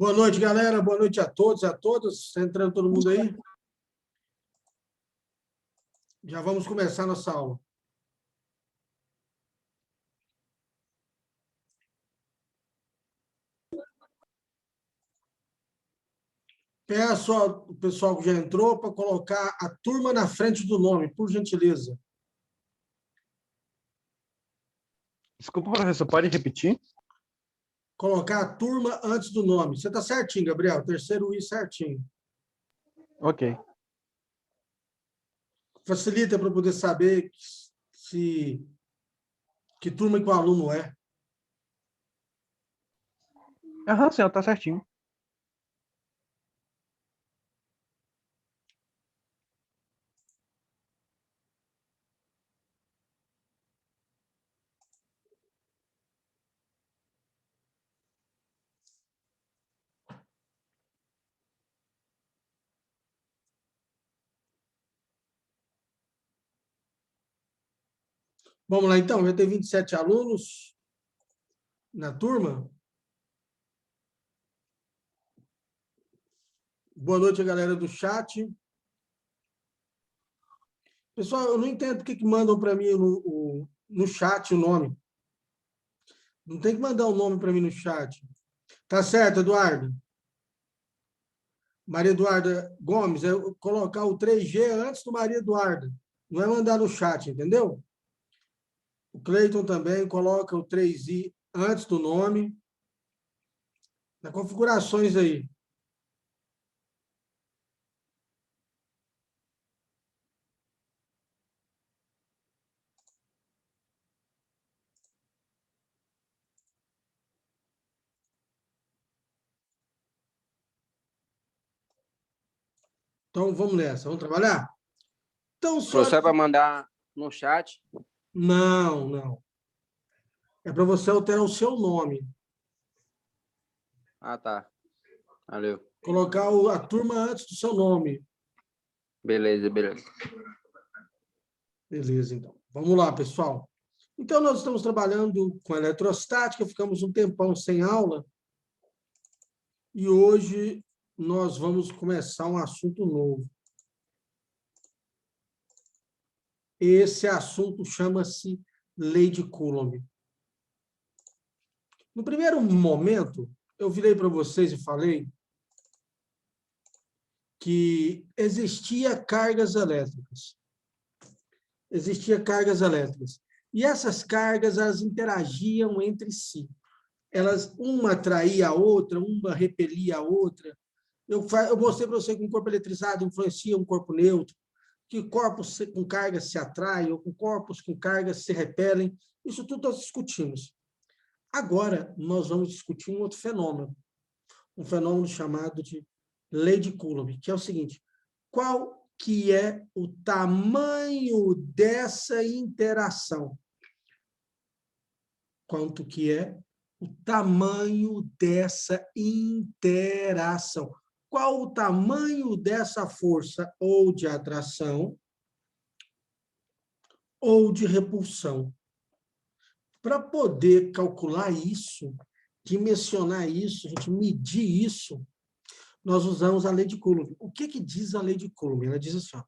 Boa noite, galera. Boa noite a todos e a todas. Está entrando todo mundo aí? Já vamos começar nossa aula. Peço ao pessoal que já entrou para colocar a turma na frente do nome, por gentileza. Desculpa, professor, pode repetir? Colocar a turma antes do nome. Você está certinho, Gabriel. Terceiro I certinho. Ok. Facilita para poder saber que turma que o aluno é. Aham, senhor, tá certinho. Vamos lá, então. Já tem 27 alunos na turma. Boa noite, galera do chat. Pessoal, eu não entendo porque que mandam para mim no chat o nome. Não tem que mandar o nome para mim no chat. Tá certo, Eduardo? Maria Eduarda Gomes, é colocar o 3G antes do Maria Eduarda. Não é mandar no chat, entendeu? O Cleiton também coloca o 3I antes do nome. Nas configurações aí. Então, vamos nessa. Vamos trabalhar? Então, Professor, vai mandar no chat? Não, não. É para você alterar o seu nome. Ah, tá. Valeu. Colocar a turma antes do seu nome. Beleza, beleza. Beleza, então. Vamos lá, pessoal. Então, nós estamos trabalhando com eletrostática, ficamos um tempão sem aula. E hoje nós vamos começar um assunto novo. Esse assunto chama-se Lei de Coulomb. No primeiro momento, eu virei para vocês e falei que existia cargas elétricas. Existia cargas elétricas. E essas cargas, elas interagiam entre si. Uma atraía a outra, uma repelia a outra. Eu mostrei para você que um corpo eletrizado influencia um corpo neutro, que corpos com carga se atraem, ou com corpos com carga se repelem. Isso tudo nós discutimos. Agora, nós vamos discutir um outro fenômeno, um fenômeno chamado de Lei de Coulomb, que é o seguinte: qual que é o tamanho dessa interação? Quanto que é o tamanho dessa interação? Qual o tamanho dessa força ou de atração ou de repulsão? Para poder calcular isso, dimensionar isso, a gente medir isso, nós usamos a lei de Coulomb. O que diz a lei de Coulomb? Ela diz assim, ó,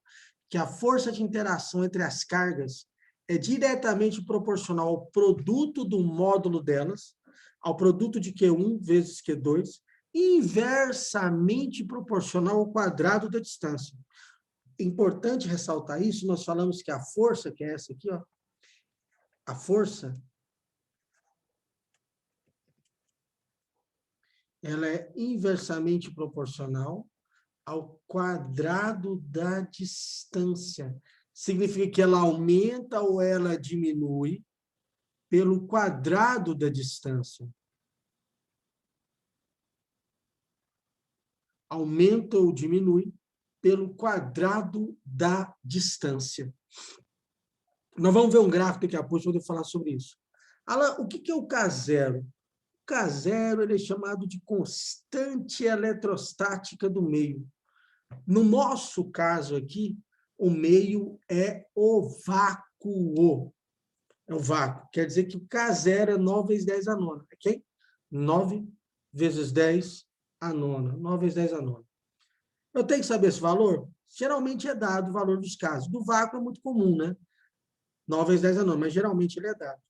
que a força de interação entre as cargas é diretamente proporcional ao produto do módulo delas, ao produto de Q1 vezes Q2, e inversamente proporcional ao quadrado da distância. Importante ressaltar isso, nós falamos que a força, que é essa aqui, ó, a força, ela é inversamente proporcional ao quadrado da distância. Significa que ela aumenta ou ela diminui pelo quadrado da distância. Aumenta ou diminui pelo quadrado da distância. Nós vamos ver um gráfico daqui a pouco para poder falar sobre isso. Alan, o que é o K0? O K0 ele é chamado de constante eletrostática do meio. No nosso caso aqui, o meio é o vácuo. É o vácuo. Quer dizer que o K0 é 9 vezes 10 a 9, ok? 9 vezes 10 a nona. 9 vezes 10 a nona. Eu tenho que saber esse valor? Geralmente é dado o valor dos casos. Do vácuo é muito comum, né? 9 vezes 10 a nona, mas geralmente ele é dado.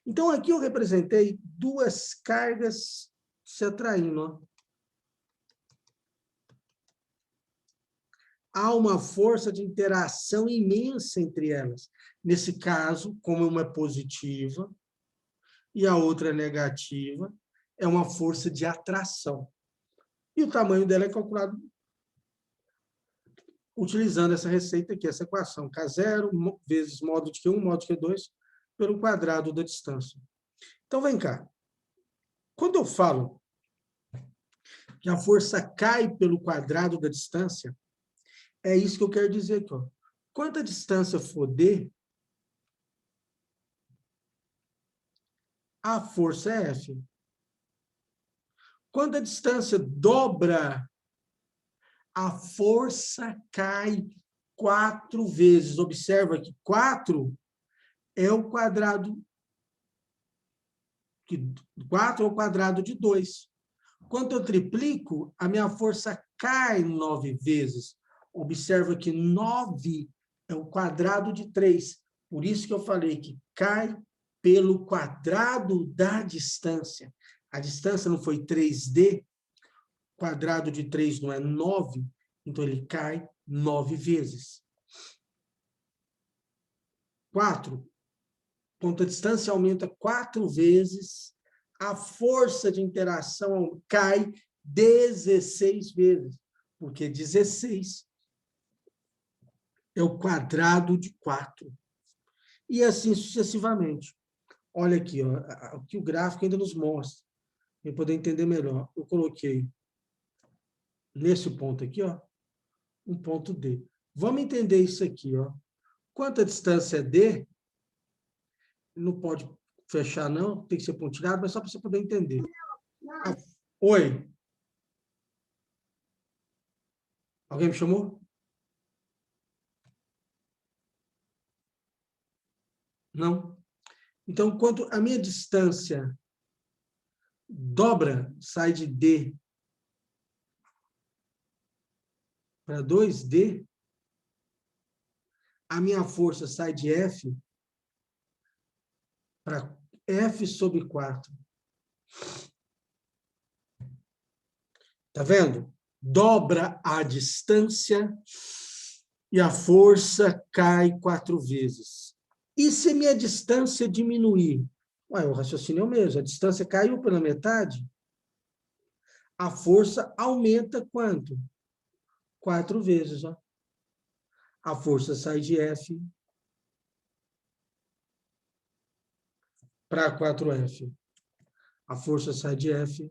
Então, aqui eu representei duas cargas se atraindo. Ó. Há uma força de interação imensa entre elas. Nesse caso, como uma é positiva e a outra é negativa, é uma força de atração. E o tamanho dela é calculado utilizando essa receita aqui, essa equação, K0 vezes módulo de Q1, módulo de Q2, pelo quadrado da distância. Então, vem cá. Quando eu falo que a força cai pelo quadrado da distância, é isso que eu quero dizer aqui. Ó. Quanto a distância for D, a força é F. Quando a distância dobra, a força cai 4 vezes. Observa que 4 é o quadrado. 4 é o quadrado de 2. Quando eu triplico, a minha força cai 9 vezes. Observa que 9 é o quadrado de 3. Por isso que eu falei que cai pelo quadrado da distância. A distância não foi 3D, quadrado de 3 não é 9, então ele cai 9 vezes. 4. Quanto a distância aumenta 4 vezes, a força de interação cai 16 vezes, porque 16 é o quadrado de 4. E assim sucessivamente. Olha aqui, ó, aqui o gráfico ainda nos mostra, para poder entender melhor. Eu coloquei nesse ponto aqui, ó, um ponto D. Vamos entender isso aqui, ó. Quanto a distância é D, não pode fechar, não, tem que ser pontilhado, mas só para você poder entender. Oi? Alguém me chamou? Não? Então, quanto a minha distância dobra, sai de D para 2D, a minha força sai de F para F sobre 4. Tá vendo? Dobra a distância e a força cai 4 vezes. E se minha distância diminuir? Ué, o raciocínio é o mesmo. A distância caiu pela metade, a força aumenta quanto? 4 vezes. Ó. A força sai de F para 4F. A força sai de F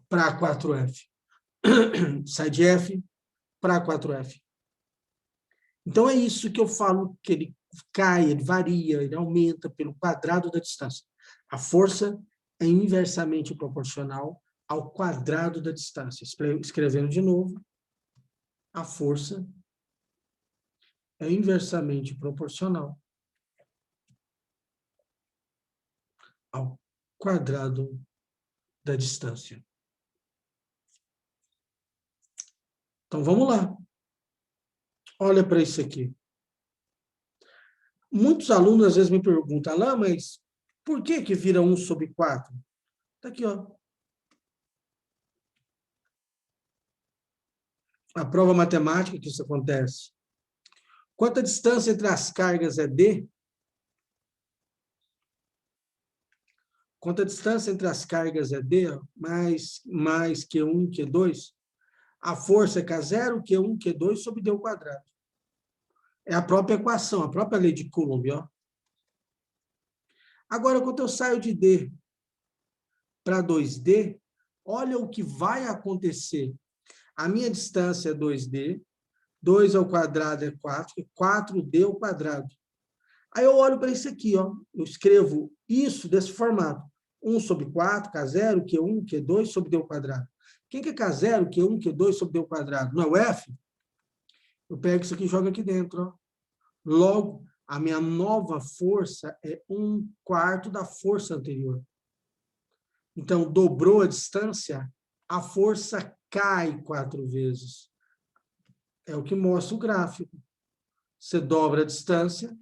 para 4F. Sai de F para 4F. Então, é isso que eu falo, que ele cai, ele varia, ele aumenta pelo quadrado da distância. A força é inversamente proporcional ao quadrado da distância. Escrevendo de novo, a força é inversamente proporcional ao quadrado da distância. Então, vamos lá. Olha para isso aqui. Muitos alunos, às vezes, me perguntam, Alain, mas por que vira 1 sobre 4? Está aqui, ó. A prova matemática que isso acontece. Quanto a distância entre as cargas é D? Quanto a distância entre as cargas é D, mais Q1, Q2, a força é K0, Q1, Q2 sobre D ao quadrado. É a própria equação, a própria lei de Coulomb, ó. Agora, quando eu saio de D para 2D, olha o que vai acontecer. A minha distância é 2D, 2 ao quadrado é 4, e 4D ao quadrado. Aí eu olho para isso aqui, ó. Eu escrevo isso desse formato. 1 sobre 4, K0, Q1, Q2 sobre D ao quadrado. Quem que é K0, Q1, Q2 sobre D ao quadrado? Não é o F? Eu pego isso aqui e jogo aqui dentro, ó. Logo, a minha nova força é 1/4 da força anterior. Então, dobrou a distância, a força cai 4 vezes. É o que mostra o gráfico. Você dobra a distância.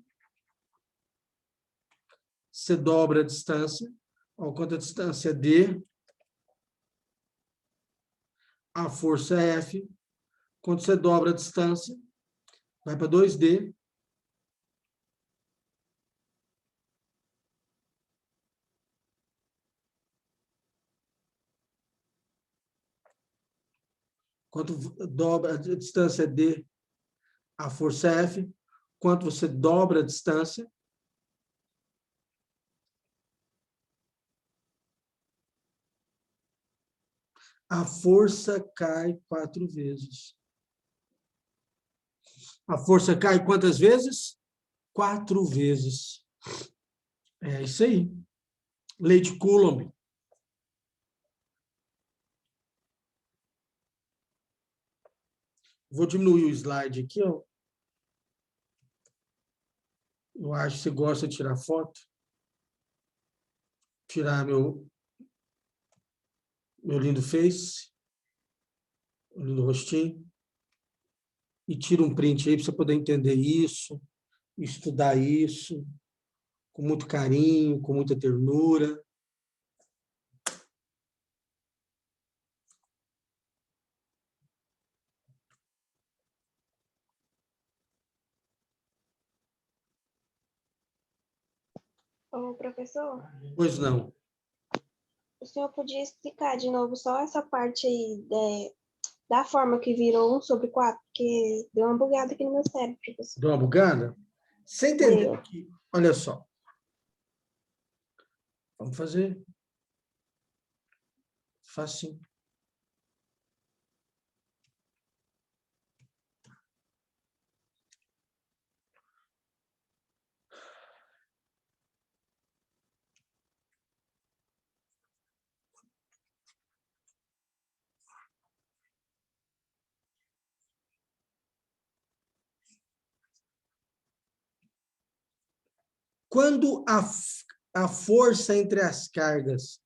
Você dobra a distância. Olha quanto a distância é D. A força é F. Quando você dobra a distância, vai para 2D. Quando dobra a distância é D, a força é F. Quando você dobra a distância, a força cai 4 vezes. A força cai quantas vezes? 4 vezes. É isso aí. Lei de Coulomb. Vou diminuir o slide aqui, ó. Eu acho que você gosta de tirar foto. Tirar meu lindo face, meu lindo rostinho. E tira um print aí para você poder entender isso, estudar isso, com muito carinho, com muita ternura. Ô, professor, Pois não. o senhor podia explicar de novo só essa parte aí da forma que virou 1/4, porque deu uma bugada aqui no meu cérebro, professor. Deu uma bugada? Você entendeu Deu. que... Olha só. Vamos fazer. Facinho. Quando a força entre as cargas,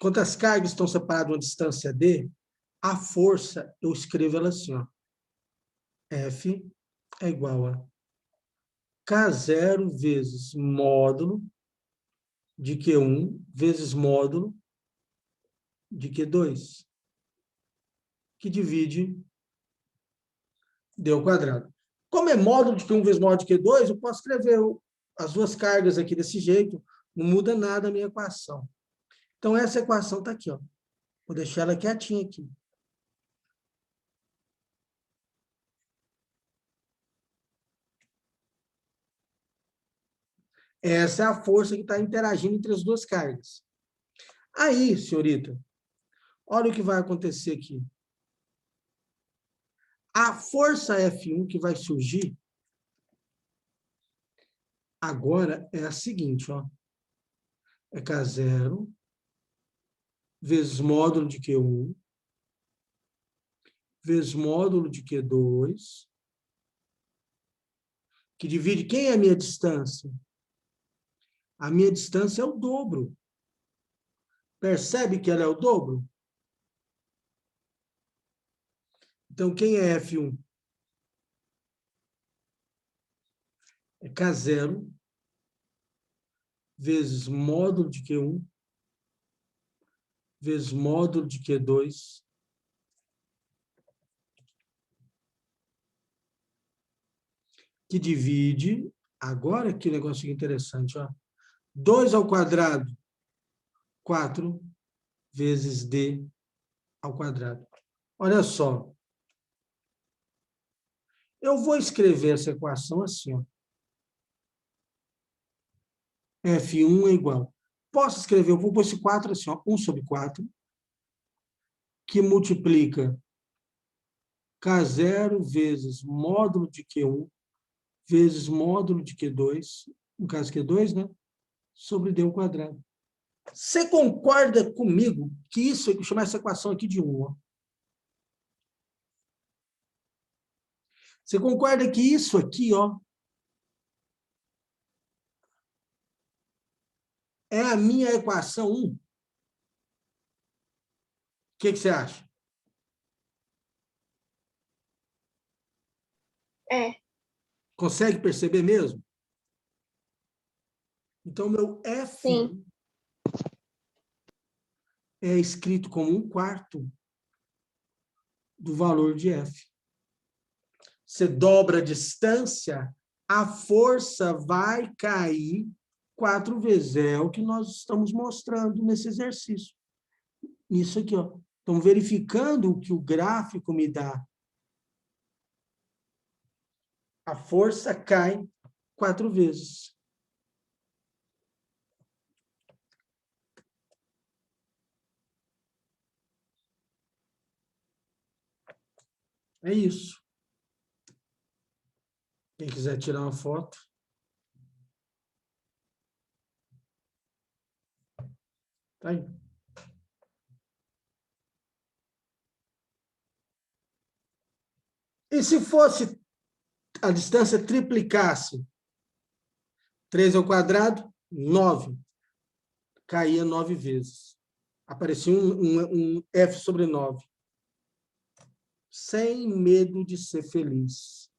quando as cargas estão separadas uma distância D, a força, eu escrevo ela assim, ó. F é igual a K0 vezes módulo de Q1 vezes módulo de Q2, que divide D ao quadrado. Como é módulo de Q1 vezes módulo de Q2, eu posso escrever as duas cargas aqui desse jeito, não muda nada a minha equação. Então, essa equação está aqui, ó. Vou deixar ela quietinha aqui. Essa é a força que está interagindo entre as duas cargas. Aí, senhorita, olha o que vai acontecer aqui. A força F1 que vai surgir agora é a seguinte, ó. É K0 vezes módulo de Q1 vezes módulo de Q2, que divide quem é a minha distância? A minha distância é o dobro. Percebe que ela é o dobro? Então, quem é F1? É K0 vezes módulo de Q1 vezes módulo de Q2 que divide, agora que negócio interessante, ó, 2 ao quadrado, 4 vezes D ao quadrado. Olha só. Eu vou escrever essa equação assim, ó. F1 é igual. Posso escrever, eu vou pôr esse 4 assim, ó, 1/4, que multiplica K0 vezes módulo de Q1 vezes módulo de Q2, no caso Q2, né? Sobre D ao quadrado. Você concorda comigo que isso, eu vou chamar essa equação aqui de 1, ó. Você concorda que isso aqui, ó, é a minha equação 1? que você acha? É, Consegue perceber mesmo? Então, meu F sim. é escrito como 1/4 do valor de F. Você dobra a distância, a força vai cair 4 vezes. É o que nós estamos mostrando nesse exercício. Isso aqui, ó. Então, verificando o que o gráfico me dá. A força cai 4 vezes. É isso. Quem quiser tirar uma foto. Tá aí. E se fosse a distância triplicasse? 3 ao quadrado, 9. Caía 9 vezes. Aparecia um F sobre 9. Sem medo de ser feliz.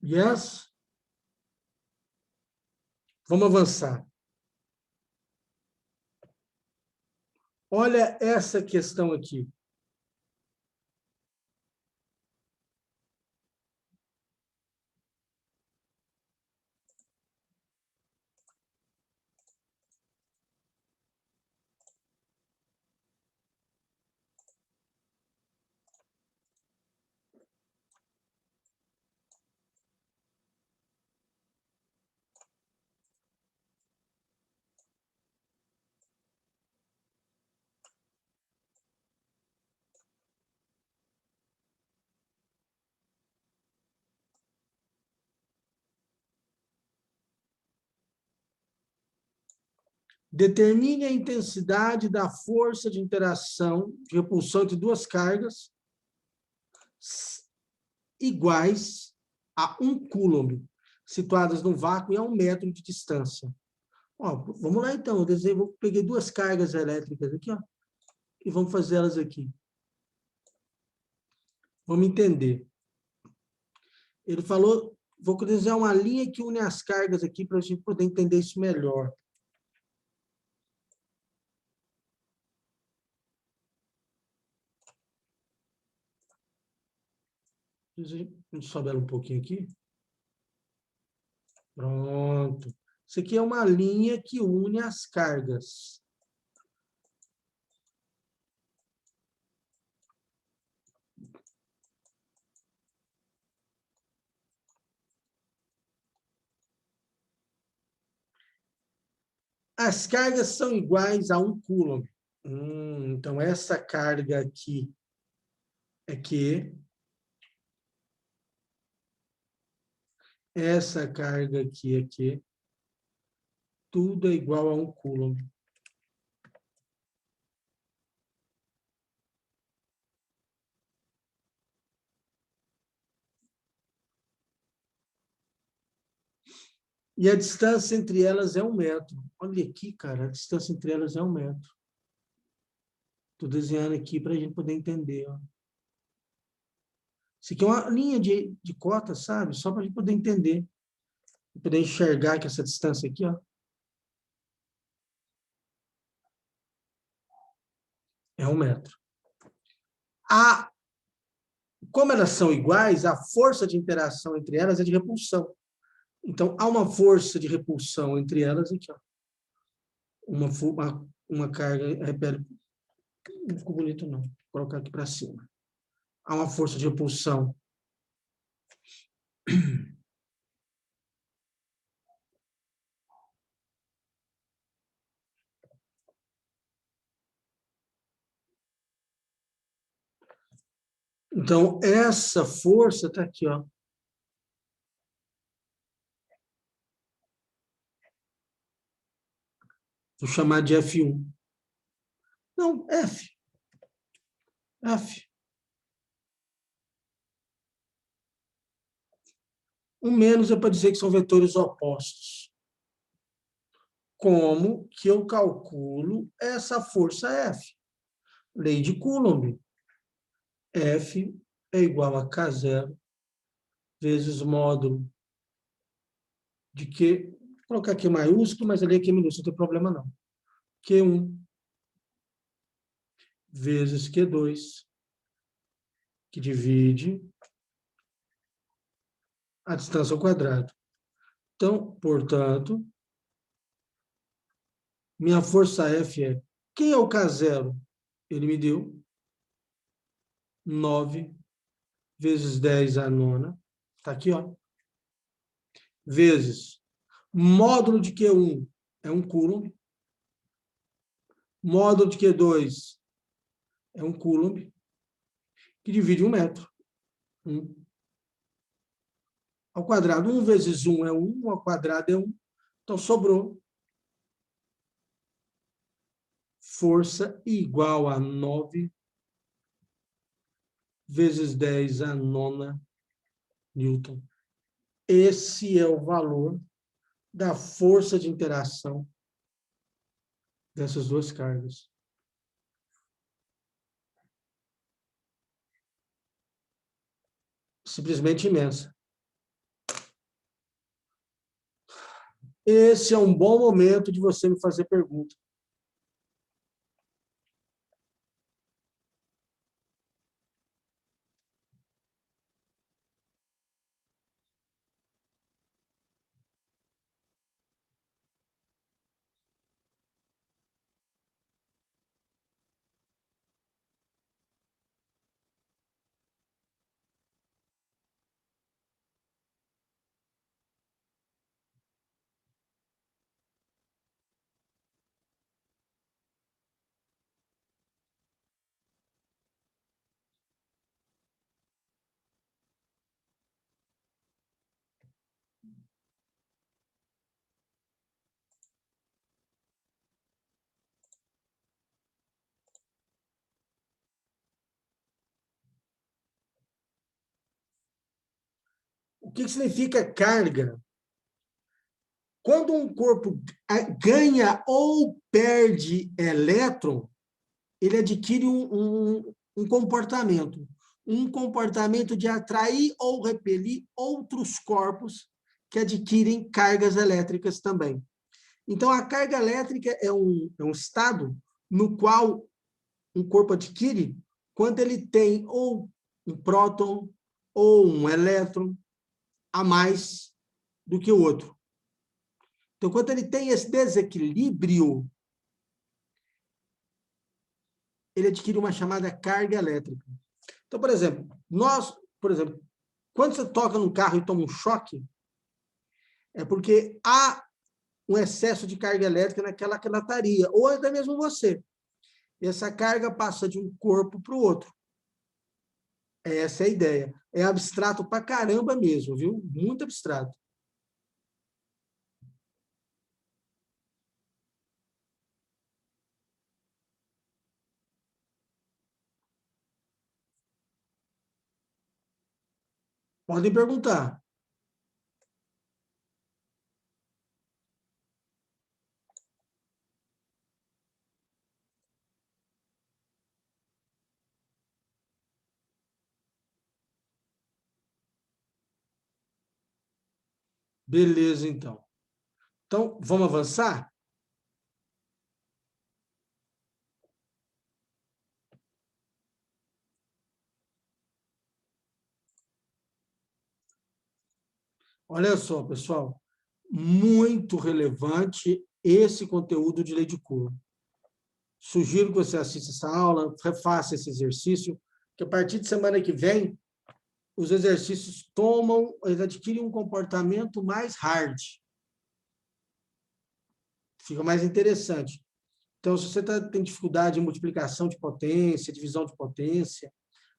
Yes? Vamos avançar. Olha essa questão aqui. Determine a intensidade da força de interação, de repulsão entre duas cargas iguais a 1 coulomb, situadas no vácuo e a 1 metro de distância. Ó, vamos lá, então. Eu peguei duas cargas elétricas aqui, ó, e vamos fazer elas aqui. Vamos entender. Ele falou, vou desenhar uma linha que une as cargas aqui para a gente poder entender isso melhor. A gente sobe ela um pouquinho aqui. Pronto. Isso aqui é uma linha que une as cargas. As cargas são iguais a 1 coulomb. Então, essa carga aqui é Q. Essa carga aqui é Q. Tudo é igual a 1 coulomb. E a distância entre elas é 1 metro. Olha aqui, cara, a distância entre elas é 1 metro. Estou desenhando aqui para a gente poder entender. Ó. Isso aqui é uma linha de cota, sabe? Só para a gente poder entender. Poder enxergar que essa distância aqui, ó, é 1 metro. Como elas são iguais, a força de interação entre elas é de repulsão. Então, há uma força de repulsão entre elas aqui, ó. Uma carga repele. Não ficou bonito, não. Vou colocar aqui para cima. Há uma força de repulsão. Então, essa força está aqui, ó. Vou chamar de F1. Não, F. F. O menos é para dizer que são vetores opostos. Como que eu calculo essa força F? Lei de Coulomb. F é igual a K0 vezes módulo de Q. Vou colocar aqui maiúsculo, mas ali é Q minúsculo, não tem problema não. Q1 vezes Q2, que divide a distância ao quadrado. Então, portanto, minha força F é... Quem é o K0? Ele me deu 9 vezes 10 a nona. Está aqui, ó. Vezes módulo de Q1 é 1 Coulomb. Módulo de Q2 é 1 Coulomb, que divide 1 metro. 1 ao quadrado. 1 vezes 1 é 1, 1 ao quadrado é 1. Então, sobrou força igual a 9 vezes 10 a nona Newton. Esse é o valor da força de interação dessas duas cargas. Simplesmente imensa. Esse é um bom momento de você me fazer pergunta. O que significa carga? Quando um corpo ganha ou perde elétron, ele adquire um comportamento. Um comportamento de atrair ou repelir outros corpos que adquirem cargas elétricas também. Então, a carga elétrica é um estado no qual um corpo adquire quando ele tem ou um próton ou um elétron a mais do que o outro. Então, quando ele tem esse desequilíbrio, ele adquire uma chamada carga elétrica. Então, por exemplo, quando você toca num carro e toma um choque, é porque há um excesso de carga elétrica naquela lataria, ou até mesmo você. E essa carga passa de um corpo para o outro. Essa é a ideia. É abstrato pra caramba mesmo, viu? Muito abstrato. Podem perguntar. Beleza, então. Então, vamos avançar? Olha só, pessoal. Muito relevante esse conteúdo de lei de Coulomb. Sugiro que você assista essa aula, refaça esse exercício, que a partir de semana que vem, os exercícios eles adquirem um comportamento mais hard. Fica mais interessante. Então, se você tem dificuldade em multiplicação de potência, divisão de potência,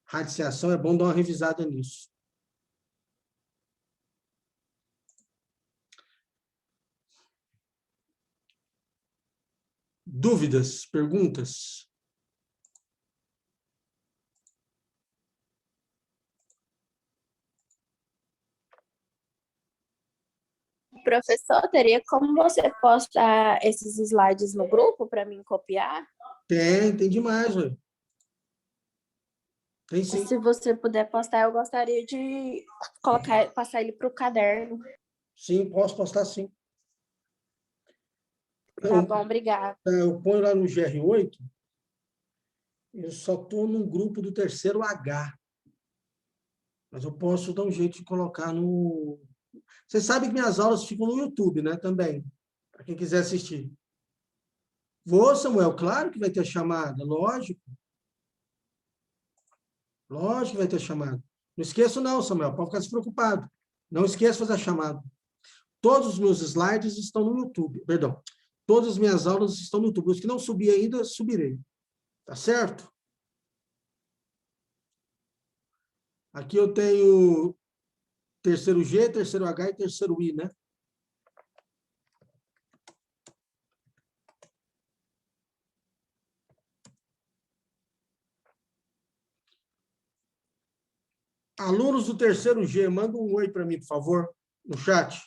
radiciação, é bom dar uma revisada nisso. Dúvidas, perguntas? Professor, teria como você postar esses slides no grupo para mim copiar? Tem demais, ué. Tem sim. Se você puder postar, eu gostaria de passar ele para o caderno. Sim, posso postar sim. Tá bom, obrigada. Eu ponho lá no GR8, eu só estou num grupo do terceiro H. Mas eu posso dar um jeito de colocar no... Vocês sabem que minhas aulas ficam no YouTube, né? Também, para quem quiser assistir. Vou, Samuel, claro que vai ter chamada, lógico. Lógico que vai ter chamada. Não esqueça não, Samuel, pode ficar despreocupado. Não esqueça de fazer a chamada. Todos os meus slides estão no YouTube, perdão. Todas as minhas aulas estão no YouTube. Os que não subi ainda, subirei. Tá certo? Aqui eu tenho terceiro G, terceiro H e terceiro I, né? Alunos do terceiro G, manda um oi para mim, por favor, no chat.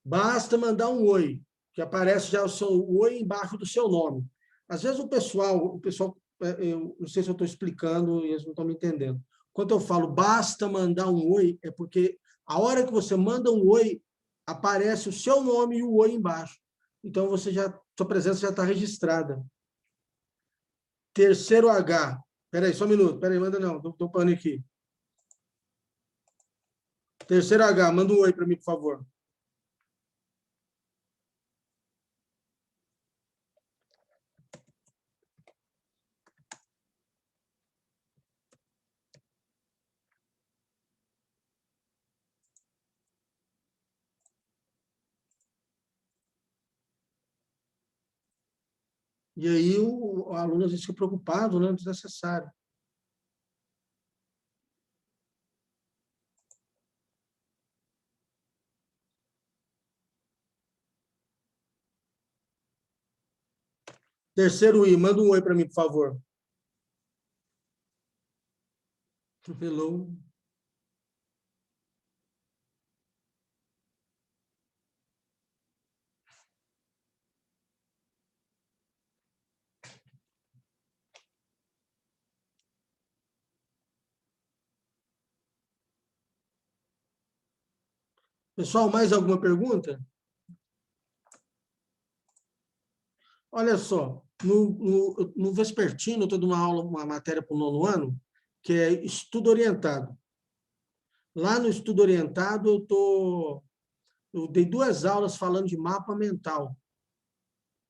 Basta mandar um oi, que aparece já o seu oi embaixo do seu nome. Às vezes o pessoal, eu não sei se eu estou explicando e eles não estão me entendendo. Quando eu falo basta mandar um oi, é porque a hora que você manda um oi, aparece o seu nome e o oi embaixo. Então, sua presença já está registrada. Terceiro H. Espera aí, só um minuto. Espera aí, manda não, estou parando aqui. Terceiro H, manda um oi para mim, por favor. E aí o aluno às vezes fica preocupado, né? Desnecessário. Terceiro I, manda um oi para mim, por favor. Hello. Pessoal, mais alguma pergunta? Olha só, no Vespertino, eu estou dando uma matéria para o 9º ano, que é estudo orientado. Lá no estudo orientado, eu dei 2 aulas falando de mapa mental.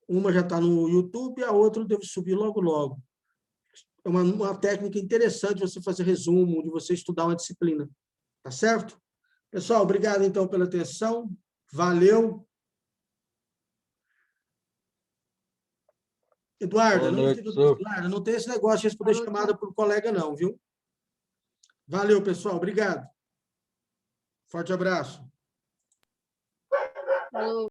Uma já está no YouTube, a outra eu devo subir logo, logo. É uma técnica interessante de você fazer resumo, de você estudar uma disciplina. Tá certo? Pessoal, obrigado, então, pela atenção. Valeu. Eduardo, não tem esse negócio de responder chamada por colega, não, viu? Valeu, pessoal. Obrigado. Forte abraço. Falou.